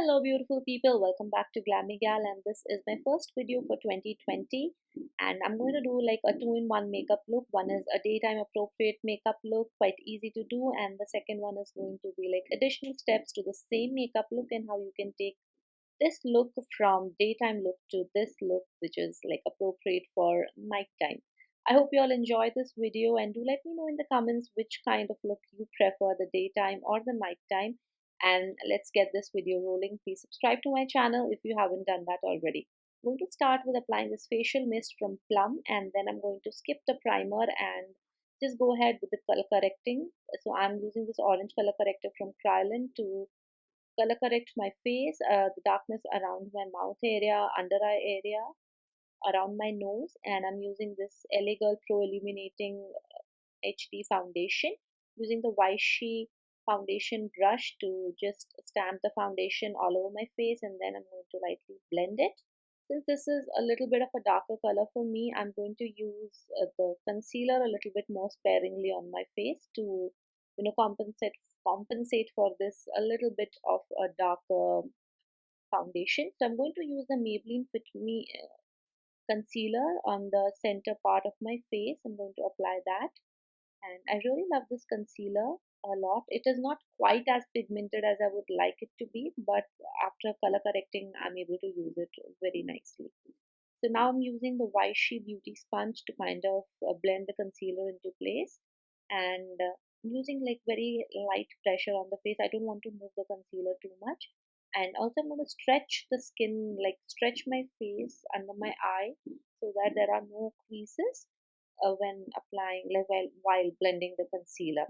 Hello beautiful people, welcome back to Glammegal, and this is my first video for 2020, and I'm going to do like a two-in-one makeup look. One is a daytime appropriate makeup look, quite easy to do, and the second one is going to be like additional steps to the same makeup look and how you can take this look from daytime look to this look which is like appropriate for nighttime. I hope you all enjoy this video and do let me know in the comments which kind of look you prefer, the daytime or the nighttime. And let's get this video rolling. Please subscribe to my channel if you haven't done that already. I'm going to start with applying this facial mist from Plum, and then I'm going to skip the primer and just go ahead with the color correcting. So I'm using this orange color corrector from Kryolan to color correct my face, the darkness around my mouth area, under eye area, around my nose, and I'm using this LA Girl Pro Illuminating HD foundation, using the Beige foundation brush to just stamp the foundation all over my face, and then I'm going to lightly blend it. Since this is a little bit of a darker color for me, I'm going to use the concealer a little bit more sparingly on my face to compensate for this a little bit of a darker foundation. So I'm going to use the Maybelline Fit Me Concealer on the center part of my face. I'm going to apply that, and I really love this concealer a lot. It is not quite as pigmented as I would like it to be, but after color correcting I'm able to use it very nicely. So now I'm using the Beige beauty sponge to kind of blend the concealer into place, and using like very light pressure on the face. I don't want to move the concealer too much. And also I'm going to stretch the skin, like stretch my face under my eye so that there are no creases when applying, like while blending the concealer.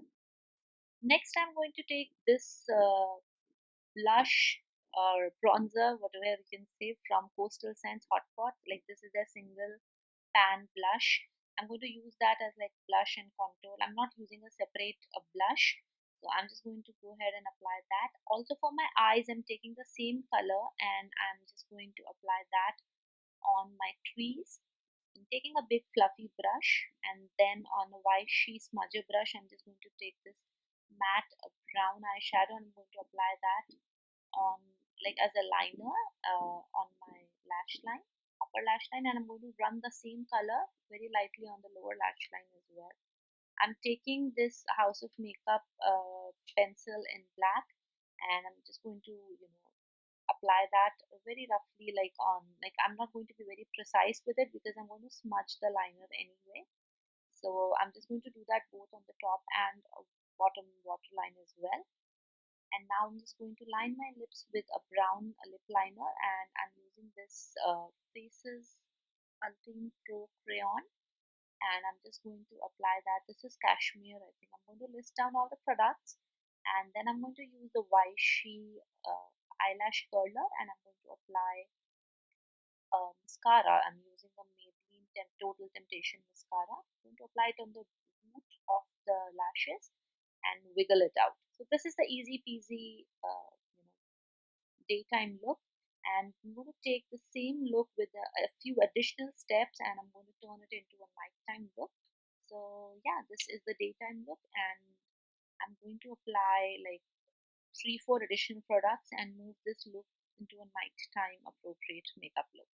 Next I'm going to take this blush or bronzer, whatever you can say, from Coastal Scents Hot Pot. Like this is their single pan blush. I'm going to use that as like blush and contour. I'm not using a separate blush, so I'm just going to go ahead and apply that. Also for my eyes, I'm taking the same color and I'm just going to apply that on my crease. I'm taking a big fluffy brush, and then on a Beige smudger brush I'm just going to take this matte brown eyeshadow and I'm going to apply that on like as a liner on my lash line, upper lash line, and I'm going to run the same color very lightly on the lower lash line as well. I'm taking this House of Makeup pencil in black, and I'm just going to apply that very roughly, like on, like I'm not going to be very precise with it because I'm going to smudge the liner anyway. So I'm just going to do that both on the top and bottom waterline as well. And now I'm just going to line my lips with a brown lip liner, and I'm using this Faces Ultime Pro crayon, and I'm just going to apply that. This is Cashmere. I think I'm going to list down all the products, and then I'm going to use the Beige eyelash curler, and I'm going to apply mascara. I'm using the Maybelline Total Temptation mascara. I'm going to apply it on the root of the lashes and wiggle it out. So this is the easy peasy daytime look, and I'm going to take the same look with a few additional steps and I'm going to turn it into a nighttime look. So yeah, this is the daytime look, and I'm going to apply like 3-4 additional products and move this look into a nighttime appropriate makeup look.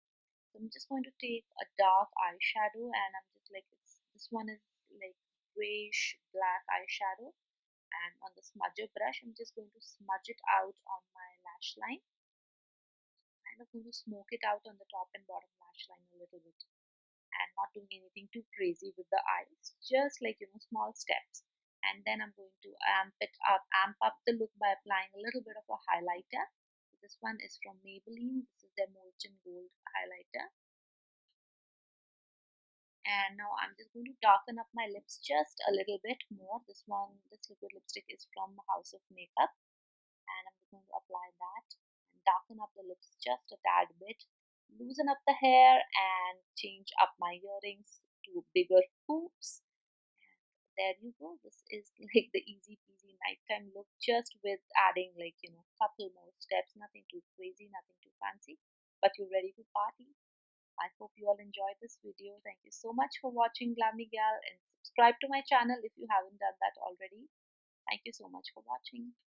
So I'm just going to take a dark eyeshadow, and I'm just like, this one is like grayish black eyeshadow, and on the smudger brush I'm just going to smudge it out on my lash line. I'm going to smoke it out on the top and bottom lash line a little bit, and not doing anything too crazy with the eyes, just like small steps. And then I'm going to amp up the look by applying a little bit of a highlighter. This one is from Maybelline. This is their Molten Gold highlighter. And now I'm just going to darken up my lips just a little bit more. This liquid lipstick is from House of Makeup, and I'm just going to apply that and darken up the lips just a tad bit, loosen up the hair, and change up my earrings to bigger hoops. And there you go. This is like the easy peasy nighttime look, just with adding like couple more steps. Nothing too crazy, nothing too fancy, but you're ready to party. I hope you all enjoyed this video. Thank you so much for watching Glammegal, and subscribe to my channel if you haven't done that already. Thank you so much for watching.